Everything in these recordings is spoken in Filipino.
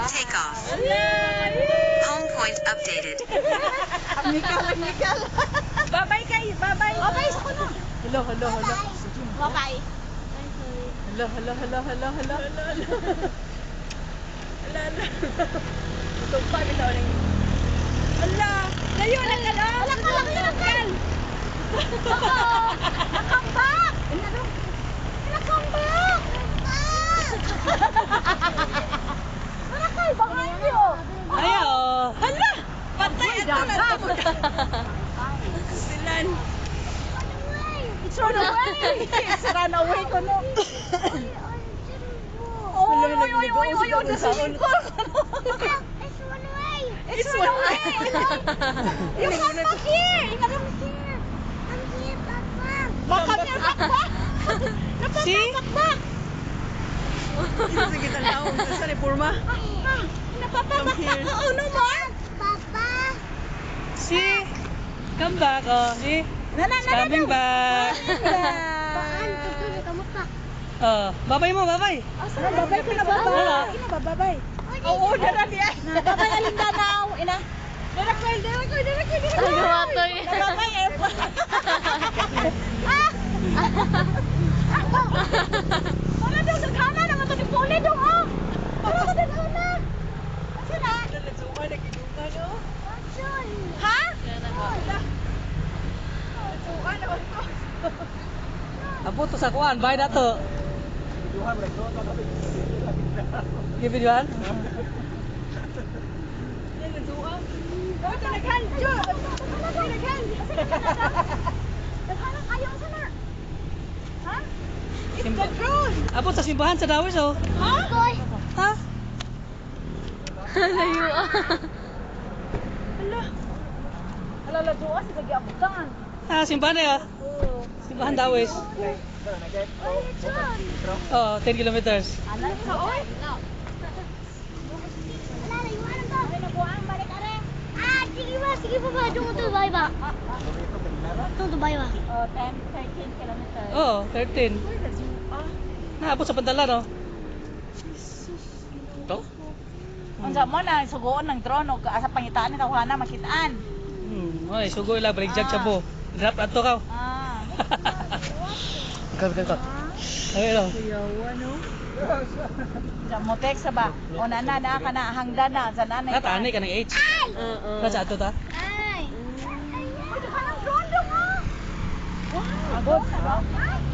Takeoff. Home point updated. Mikal. Babay kay, babay. Babay sa kuno. Hello. Babay. Hello. Tumpa bitaw ning. Ala, layo lang ka lang. Nakal. Nakambak. Nakambak. Nakal behind you. Ayo. Hala. Patay ato na to. Silan. It's run away. It's run away ko no. Oy, nasulingkol ko no. It's run away. You come back here. You come here. Come here, Papa. See? Ito sa kita laong. Sa reforma. Come here. Oh, no more. See? Come back, oh. See? It's coming back. Oh, babay mo, babay. Babay ko na babay. Ina babay. Oo, dara diya. Babay alinda now. Ina. Dara ko. Nagawatoy. Babay ay. Para daw nagana na mato ni Pole dong oh. Para ka nagana. Sina? Nagsuwa na kidunga no. Ha? Nagsuwa na ko. Apo to sa kuan, bay na to. Give it one. Apo sa simbahan sa Dawis oh. Ha? Layo ah. Ala doa sa giabutan. Ah, simbahan na simbahan Dawis. Oh, 10 kilometers. Ala ka oy. Sige pa ba? Doon to bay ba? Doon to bay ba? 13 kilometers. Oh, 13. Naabot sa Pantalan oh. To? Unsa mo na sugoon ng drone og asa pangitaan ni tawhana makitaan. Oy, sugoy la balik jag po. Drop ato ka. Ah. Ka. Ayun oh. Kuyawa no. Mo text sa ba? O na ka na hangdan na sa nanay. Natani ka ng H. Oo. Sa ato ta? Ay! Ay, ka ng drone dong ah. Wow.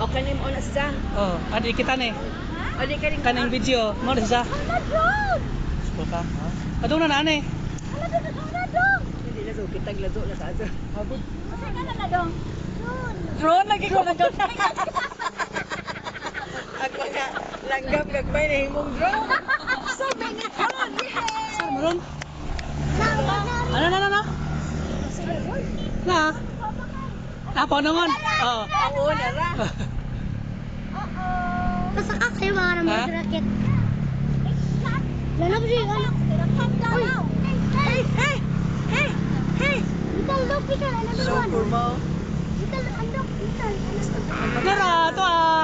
O kanim on sa. Oh, adi kita ni. Adi ka rin Kaning video, mo na sa. Ala drone. Suko ka. Adong na nani. Ala dong. Hindi na so kitag lazo na sa ato. Abot. Asa ka na dong? Drone lagi ko na dong. Ako nga langgam gagmay na himong drone. Sabi ni drone. Saan mo ron? Ano na? Na? Apo naman. Oo. Oo, nara. Masaka kayo mga naman Ha? sa racket. Lalap siya. Uy! Hey! Vital, look, Vital. Another one. mo. Vital, andok, Vital. Nara, to ah.